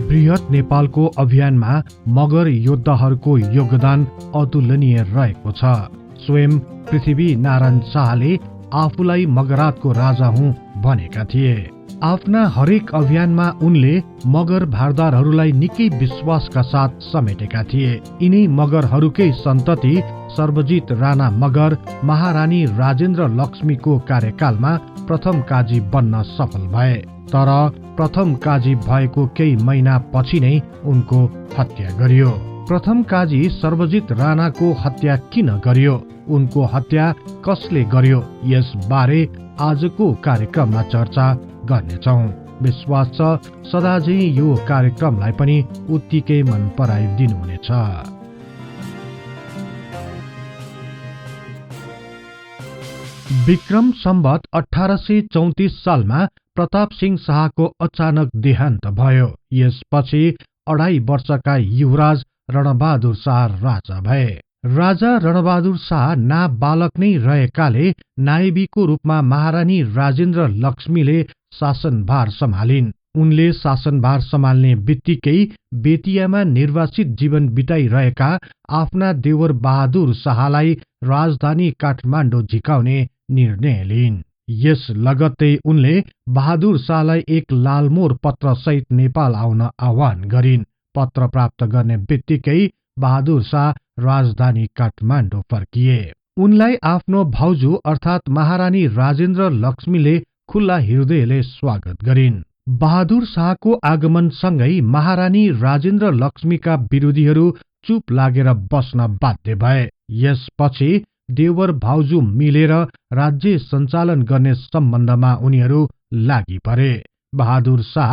बृहत नेपालको अभियानमा मगर योद्धाहरूको योगदान अतुलनीय रहेको छ। स्वयं पृथ्वी नारायण शाहले आफूलाई मगरातको राजा हुँ भनेका थिए। आफ्ना हरेक अभियानमा उनले मगर भारदारहरूलाई निकै विश्वासका साथ समेटेका थिए। यिनै मगरहरूकै सन्तति सर्वजित राणा मगर महारानी राजेन्द्र लक्ष्मीको कार्यकालमा प्रथम काजी बन्न सफल भए। तर प्रथम काजी भएको केही महिना पछि नै उनको हत्या गरियो। प्रथम काजी सर्वजित राणाको हत्या किन गरियो, उनको हत्या कसले गर्यो, यस बारे आजको कार्यक्रममा चर्चा गर्नेछौं। विश्वास छ सदाझै यो कार्यक्रमलाई पनि उत्तिकै मन पराइदिनुहुनेछ। विक्रम सम्वत 1834 सालमा प्रताप सिंह शाहको अचानक देहान्त भयो। यसपछि 2.5 वर्षका युवराज रणबहादुर शाह राजा भए। राजा रणबहादुर शाह नाबालक नै रहेकाले नायबीको रूपमा महारानी राजेन्द्र लक्ष्मीले शासनभार सम्हालिन्। उनले शासनभार सम्हाल्ने बित्तिकै बेतियामा निर्वासित जीवन बिताइरहेका आफ्ना देवर बहादुर शाहलाई राजधानी काठमाडौँ झिकाउने निर्णय लिइन्। यस लगत्तै उनले बहादुर शाहलाई एक लालमोहर पत्र सहित नेपाल आउन आह्वान गरिन्। पत्र प्राप्त गर्ने बित्तिकै बहादुर शाह राजधानी काठमाडौँ फर्किए। उनलाई आफ्नो भाउजू अर्थात महारानी राजेन्द्र लक्ष्मीले खुल्ला हृदयले स्वागत गरिन्। बहादुर शाहको आगमनसँगै महारानी राजेन्द्र लक्ष्मीका विरोधीहरू चुप लागेर बस्न बाध्य भए। यसपछि देवर भाउजू मिलेर राज्य सञ्चालन गर्ने सम्बन्धमा उनीहरू लागि परे। बहादुर शाह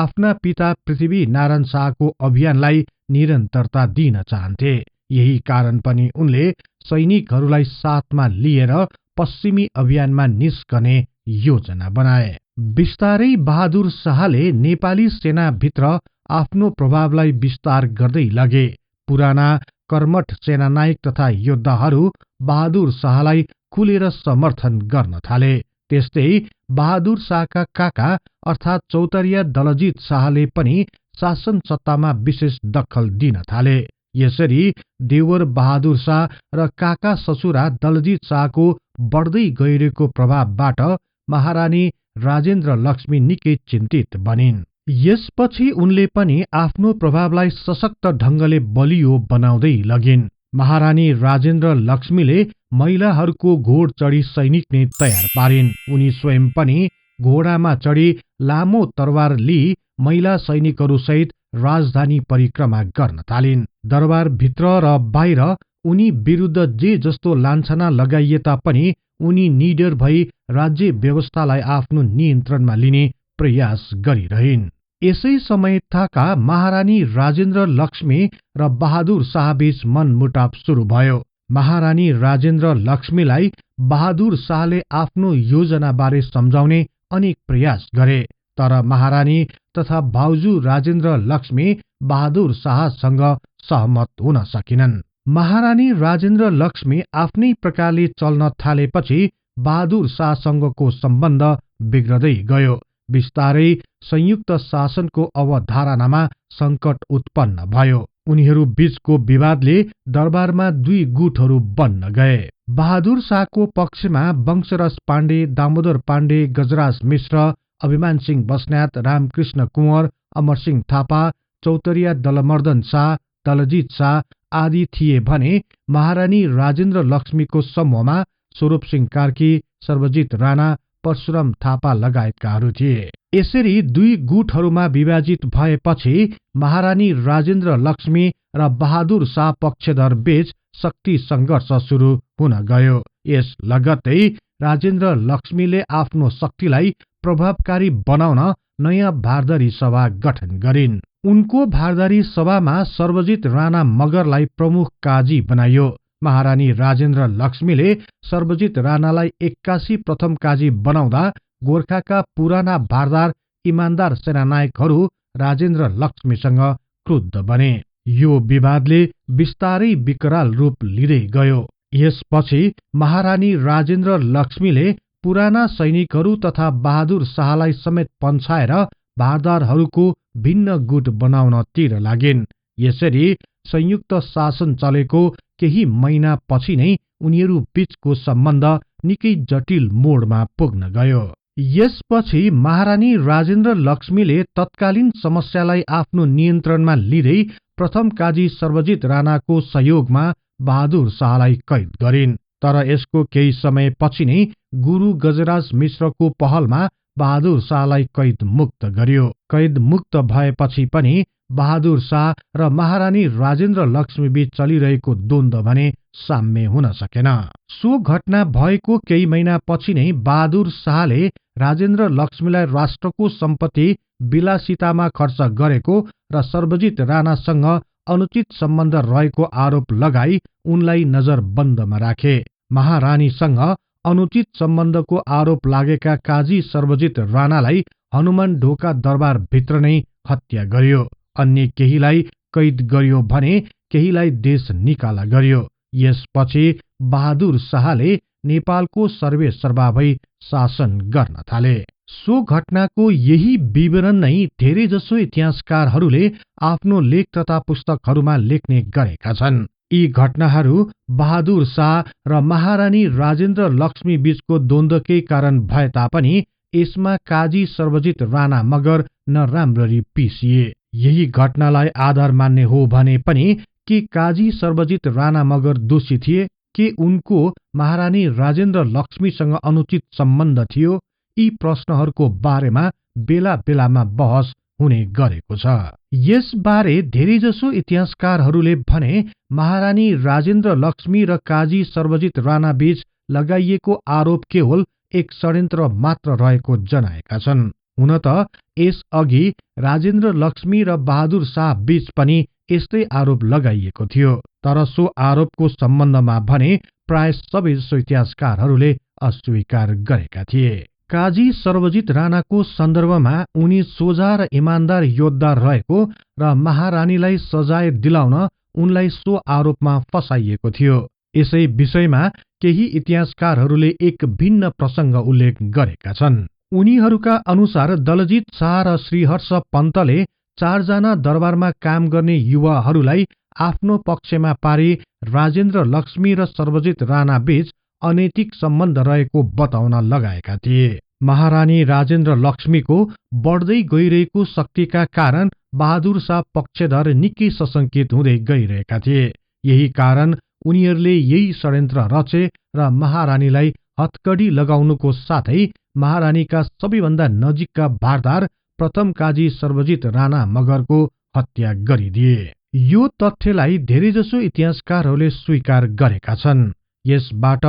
आफ्ना पिता पृथ्वी नारायण शाहको अभियानलाई निरन्तरता दिन चाहन्थे। यही कारण पनि उनले सैनिकहरूलाई साथमा लिएर पश्चिमी अभियानमा निस्कने योजना बनाए। बिस्तारै बहादुर शाहले नेपाली सेनाभित्र आफ्नो प्रभावलाई विस्तार गर्दै लगे। पुराना कर्मठ सेनानायक तथा योद्धाहरू बहादुर शाहलाई खुलेर समर्थन गर्न थाले। त्यस्तै बहादुर शाहका काका अर्थात चौतरिया दलजीत शाहले पनि शासन सत्तामा विशेष दखल दिन थाले। यसरी देवर बहादुर शाह र काका ससुरा दलजीत शाहको बढ्दै गइरहेको प्रभावबाट महारानी राजेन्द्र लक्ष्मी निकै चिन्तित बनिन्। यसपछि उनले पनि आफ्नो प्रभावलाई सशक्त ढंगले बलियो बनाउँदै लगिन्। महारानी राजेन्द्र लक्ष्मीले महिलाहरूको घोड चढी सैनिक नै तयार पारिन्। उनी स्वयं पनि घोडामा चढी लामो तरवार लिई महिला सैनिकहरू सहित राजधानी परिक्रमा गर्न थालिन्। दरबार भित्र र बाहिर उनी विरुद्ध जे जस्तो लान्छना लगाइए तापनि उनी निडर भई राज्य व्यवस्थालाई आफ्नो नियन्त्रणमा लिने प्रयास गरिरहिन्। यसै समय थाका महारानी राजेन्द्र लक्ष्मी र बहादुर शाहबीच मनमुटाव सुरु भयो। महारानी राजेन्द्र लक्ष्मीलाई बहादुर शाहले आफ्नो योजनाबारे सम्झाउने अनेक प्रयास गरे। तर महारानी तथा भाउजू राजेन्द्र लक्ष्मी बहादुर शाहसँग सहमत हुन सकिनन्। महारानी राजेन्द्र लक्ष्मी आफ्नै प्रकारले चल्न थालेपछि बहादुर शाहसँगको सम्बन्ध बिग्रदै गयो। बिस्तारै संयुक्त शासनको अवधारणामा संकट उत्पन्न भयो। उनीहरू बीचको विवादले दरबारमा दुई गुटहरू बन्न गए। बहादुर शाहको पक्षमा वंशरज पाण्डे, दामोदर पाण्डे, गजराज मिश्र, अभिमान सिंह बस्नेत, रामकृष्ण कुँवर, अमरसिंह थापा, चौतरिया दलमर्दन शाह, दलजीत शाह आदि थिए भने महारानी राजेन्द्र लक्ष्मीको समूहमा स्वरूप सिंह कार्की, सर्वजित राणा, परशुराम थापा लगायतकाहरू थिए। यसरी दुई गुटहरूमा विभाजित भएपछि महारानी राजेन्द्र लक्ष्मी र बहादुर शाह पक्षधर बीच शक्ति संघर्ष सुरु हुन गयो। यस लगत्तै राजेन्द्र लक्ष्मीले आफ्नो शक्तिलाई प्रभावकारी बनाउन नयाँ भारदारी सभा गठन गरिन्। उनको भारदारी सभामा सर्वजित राणा मगरलाई प्रमुख काजी बनाइयो। महारानी राजेन्द्र लक्ष्मीले सर्वजित राणालाई 81 प्रथम काजी बनाउँदा गोर्खाका पुराना भारदार इमानदार सेनानायकहरू राजेन्द्र लक्ष्मीसँग क्रुद्ध बने। यो विवादले बिस्तारै विकराल रूप लिँदै गयो। यसपछि महारानी राजेन्द्र लक्ष्मीले पुराना सैनिकहरू तथा बहादुर शाहलाई समेत पन्छाएर भारदारहरूको भिन्न गुट बनाउनतिर लागिन्। यसरी संयुक्त शासन चलेको केही महिना पछि नै उनीहरू बीचको सम्बन्ध निकै जटिल मोडमा पुग्न गयो। यसपछि महारानी राजेन्द्र लक्ष्मीले तत्कालीन समस्यालाई आफ्नो नियन्त्रणमा लिँदै प्रथम काजी सर्वजित राणाको सहयोगमा बहादुर शाहलाई कैद गरिन्। तर यसको केही समय पछि नै गुरु गजराज मिश्रको पहलमा बहादुर शाहलाई कैद मुक्त गरियो। कैद मुक्त भएपछि पनि बहादुर शाह र महारानी राजेन्द्र लक्ष्मी बीच चलिरहेको द्वन्द्व भने साम्य हुन सकेन। सो घटना भएको केही महिना पछि नै बहादुर शाहले राजेन्द्र लक्ष्मीलाई राष्ट्रको सम्पत्ति विलासितामा खर्च गरेको र सर्वजित राणासँग अनुचित सम्बन्ध रहेको आरोप लगाई उनलाई नजरबन्दमा राखे। महारानीसँग अनुचित सम्बन्धको आरोप लागेका काजी सर्वजित राणालाई हनुमान ढोका दरबार भित्र नै हत्या गरियो। अन्य केहीलाई कैद गरियो भने केहीलाई देश निकाला गरियो। यसपछि बहादुर शाहले नेपालको सर्वेसर्वा भई शासन गर्न थाले। सो घटनाको यही विवरण नै धेरैजसो इतिहासकारहरूले आफ्नो लेख तथा पुस्तकहरूमा लेख्ने गरेका छन्। यी घटनाहरू बहादुर शाह र महारानी राजेन्द्र लक्ष्मी बीचको द्वन्द्वकै कारण भए तापनि यसमा काजी सर्वजित राणा मगर नराम्ररी पिसिए। यही घटनालाई आधार मान्ने हो भने पनि के काजी सर्वजित राणा मगर दोषी थिए? के उनको महारानी राजेन्द्र लक्ष्मीसँग अनुचित सम्बन्ध थियो? यी प्रश्नहरूको बारेमा बेला बेलामा बहस हुने गरेको छ। यसबारे धेरैजसो इतिहासकारहरूले भने महारानी राजेन्द्र लक्ष्मी र काजी सर्वजित राणा बीच लगाइएको आरोप केवल एक षड्यन्त्र मात्र रहेको जनाएका छन्। हुन त यसअघि राजेन्द्र लक्ष्मी र बहादुर शाह बीच पनि यस्तै आरोप लगाइएको थियो। तर सो आरोपको सम्बन्धमा भने प्राय सबैजसो इतिहासकारहरूले अस्वीकार गरेका थिए। काजी सर्वजित राणाको सन्दर्भमा उनी सोझा र इमान्दार योद्धा रहेको र महारानीलाई सजाय दिलाउन उनलाई सो आरोपमा फसाइएको थियो। यसै विषयमा केही इतिहासकारहरूले एक भिन्न प्रसंग उल्लेख गरेका छन्। उनीहरूका अनुसार दलजित शाह र श्रीहर्ष पन्तले 4 जना दरबारमा काम गर्ने युवाहरूलाई आफ्नो पक्षमा पारी राजेन्द्र लक्ष्मी र सर्वजित राणा बीच अनैतिक सम्बन्ध रहेको बताउन लगाएका थिए। महारानी राजेन्द्र लक्ष्मीको बढ्दै गइरहेको शक्तिका कारण बहादुर शाह पक्षधर निकै सशंकित हुँदै गइरहेका थिए। यही कारण उनीहरूले यही षड्यन्त्र रचे र महारानीलाई हतकडी लगाउनुको साथै महारानीका सबैभन्दा नजिकका भारदार प्रथम काजी सर्वजित राणा मगरको हत्या गरिदिए। यो तथ्यलाई धेरैजसो इतिहासकारहरूले स्वीकार गरेका छन्। यसबाट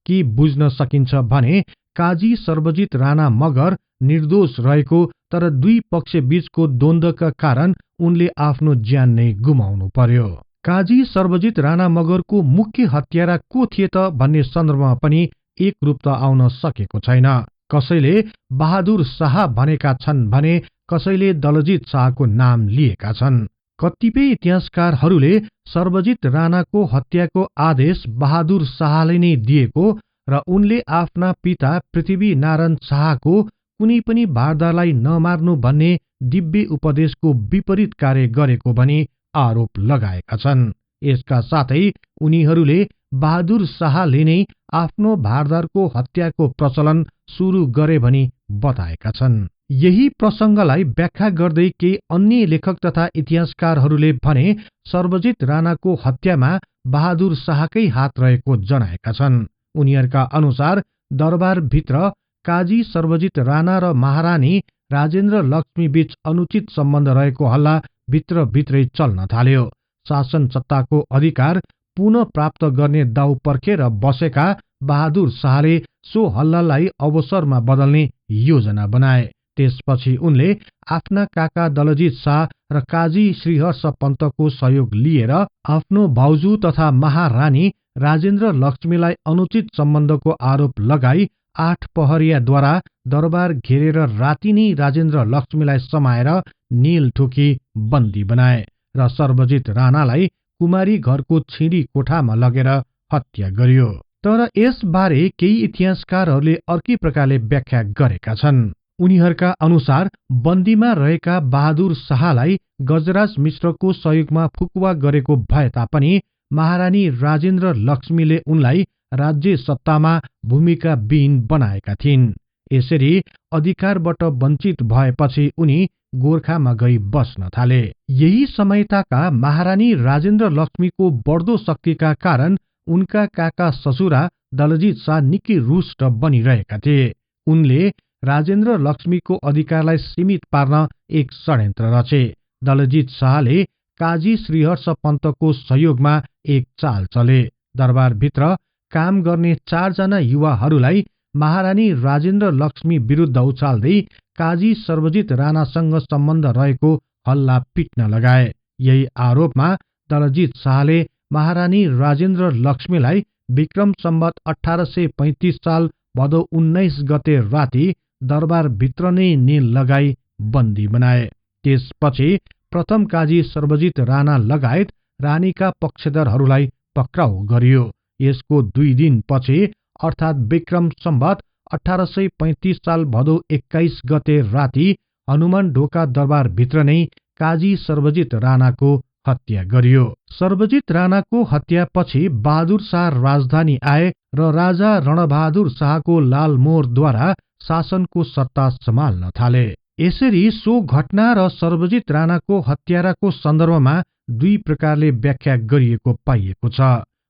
के बुझ्न सकिन्छ भने काजी सर्वजित राणा मगर निर्दोष रहेको तर दुई पक्ष बीचको द्वन्द्वका कारण उनले आफ्नो ज्यान नै गुमाउनु पर्यो। काजी सर्वजित राणा मगरको मुख्य हत्यारा को थिए त भन्ने सन्दर्भमा पनि एक रूप त आउन सकेको छैन। कसैले बहादुर शाह भनेका छन् भने कसैले दलजित शाहको नाम लिएका छन्। कतिपय इतिहासकारहरूले सर्वजित राणाको हत्याको आदेश बहादुर शाहले नै दिएको र उनले आफ्ना पिता पृथ्वी नारायण शाहको कुनै पनि भारदारलाई नमार्नु भन्ने दिव्य उपदेशको विपरीत कार्य गरेको भनी आरोप लगाएका छन्। यसका साथै उनीहरूले बहादुर शाहले नै आफ्नो भारदारको हत्याको प्रचलन सुरु गरे भनी बताएका छन्। यही प्रसंगलाई व्याख्या गर्दै केही अन्य लेखक तथा इतिहासकारहरूले भने सर्वजित राणाको हत्यामा बहादुर शाहकै हात रहेको जनाएका छन्। उनीहरूका अनुसार दरबार भित्र काजी सर्वजित राणा र महारानी राजेन्द्र लक्ष्मी बीच अनुचित सम्बन्ध रहेको हल्ला भित्रभित्रै चल्न थाल्यो। शासन सत्ताको अधिकार पुनः प्राप्त गर्ने दाउ पर्खेर बसेका बहादुर शाहले सो हल्लालाई अवसरमा बदल्ने योजना बनाए। त्यसपछि उनले आफ्ना काका दलजित शाह र काजी श्रीहर्ष पन्तको सहयोग लिएर आफ्नो भाउजू तथा महारानी राजेन्द्र लक्ष्मीलाई अनुचित सम्बन्धको आरोप लगाई 8 पहरियाद्वारा दरबार घेरेर राति नै राजेन्द्र लक्ष्मीलाई समाएर नील ठोकी बन्दी बनाए र सर्वजित राणालाई कुमारी घरको छिडी कोठामा लगेर हत्या गरियो। तर यसबारे केही इतिहासकारहरूले अर्कै प्रकारले व्याख्या गरेका छन्। उनीहरूका अनुसार बन्दीमा रहेका बहादुर शाहलाई गजराज मिश्रको सहयोगमा फुकुवा गरेको भए तापनि महारानी राजेन्द्र लक्ष्मीले उनलाई राज्य सत्तामा भूमिका विहीन बनाएका थिइन्। यसरी अधिकारबाट वञ्चित भएपछि उनी गोर्खामा गई बस्न थाले। यही समयताका महारानी राजेन्द्र लक्ष्मीको बढ्दो शक्तिका कारण उनका काका ससुरा दलजीत शाह निकै रुष्ट बनिरहेका थिए। उनले राजेन्द्र लक्ष्मीको अधिकारलाई सीमित पार्न एक षड्यन्त्र रचे। दलजीत शाहले काजी श्रीहर्ष पन्तको सहयोगमा एक चाल चले। दरबारभित्र काम गर्ने 4 जना युवाहरूलाई महारानी राजेन्द्र लक्ष्मी विरुद्ध उचाल्दै काजी सर्वजित राणासँग सम्बन्ध रहेको हल्ला पिट्न लगाए। यही आरोपमा दलजीत शाहले महारानी राजेन्द्र लक्ष्मीलाई विक्रम सम्वत 1835 साल भदौ 19 गते राति दरबारभित्र नै नेल लगाई बन्दी बनाए। त्यसपछि प्रथम काजी सर्वजित राणा लगायत रानीका पक्षधरहरूलाई पक्राउ गरियो। यसको 2 दिनपछि अर्थात् विक्रम सम्वत 1835 साल भदौ 21 गते राति हनुमान ढोका दरबारभित्र नै काजी सर्वजित राणाको हत्या गरियो। सर्वजित राणाको हत्यापछि बहादुर शाह राजधानी आए र राजा रणबहादुर शाहको लालमोहरद्वारा शासनको सत्ता सम्हाल्न थाले। यसरी सो घटना र सर्वजित राणाको हत्याराको सन्दर्भमा 2 प्रकारले व्याख्या गरिएको पाइएको छ।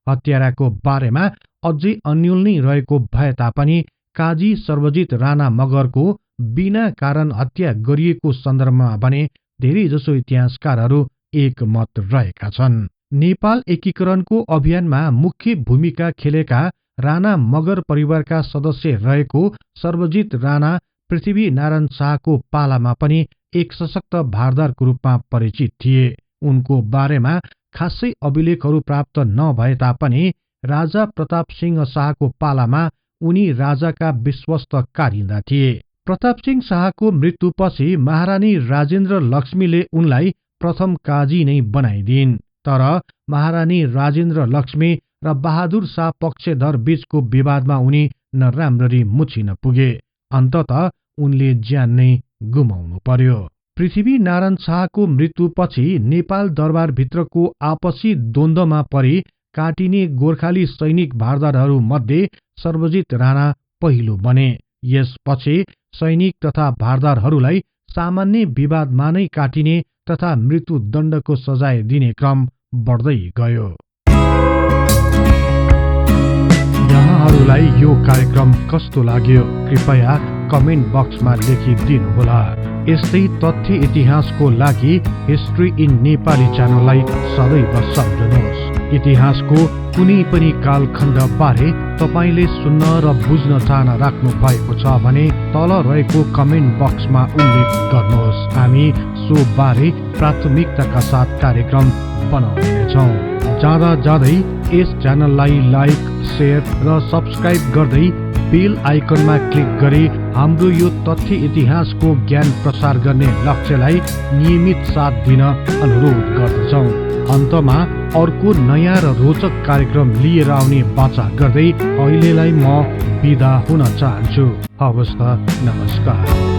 हत्याराको बारेमा अझै अन्यल नै रहेको भए तापनि काजी सर्वजित राणा मगरको बिना कारण हत्या गरिएको सन्दर्भमा भने धेरैजसो इतिहासकारहरू एकमत रहेका छन्। नेपाल एकीकरणको अभियानमा मुख्य भूमिका खेलेका राणा मगर परिवारका सदस्य रहेको सर्वजित राणा पृथ्वीनारायण शाहको पालामा पनि एक सशक्त भारदारको रूपमा परिचित थिए। उनको बारेमा खासै अभिलेखहरू प्राप्त नभए तापनि राजा प्रताप सिंह शाहको पालामा उनी राजाका विश्वस्त कारिन्दा थिए। प्रताप सिंह शाहको मृत्युपछि महारानी राजेन्द्र लक्ष्मीले उनलाई प्रथम काजी नै बनाइदिइन्। तर महारानी राजेन्द्र लक्ष्मी र बहादुर शाह पक्षधर बीचको विवादमा उनी नराम्ररी मुछिन पुगे। अन्ततः उनले ज्यान नै गुमाउनु पर्यो। पृथ्वीनारायण शाहको मृत्युपछि नेपाल दरबारभित्रको आपसी द्वन्द्वमा परि काटिने गोर्खाली सैनिक भारदारहरू मध्ये सर्वजित राणा पहिलो बने। यसपछि सैनिक तथा भारदारहरूलाई सामान्य विवादमा नै काटिने तथा मृत्युदण्डको सजाय दिने क्रम बढ्दै गयो। यहाँहरूलाई यो कार्यक्रम कस्तो लाग्यो कृपया कमेन्ट बक्समा लेखिदिनुहोला। यस्तै तथ्य इतिहासको लागि हिस्ट्री इन नेपाली च्यानललाई सदैव सम्झनुहोस्। इतिहासको कुनै पनि कालखण्ड बारे तपाईले सुन्न र बुझ्न चाहना राख्नु भएको छ भने तल रहेको कमेन्ट बक्समा उल्लेख गर्नुहोस्। हामी सो बारे प्राथमिकताका साथ कार्यक्रम बनाउनेछौँ। जाँदा जाँदै यस च्यानललाई लाइक, शेयर र सब्स्क्राइब गर्दै बेल आइकनमा क्लिक गरी हाम्रो यो तथ्य इतिहासको ज्ञान प्रसार गर्ने लक्ष्यलाई नियमित साथ दिन अनुरोध गर्दछौँ। अन्तमा अर्को नयाँ र रोचक कार्यक्रम लिएर आउने बाचा गर्दै अहिलेलाई म बिदा हुन चाहन्छु। हवस् त, नमस्कार।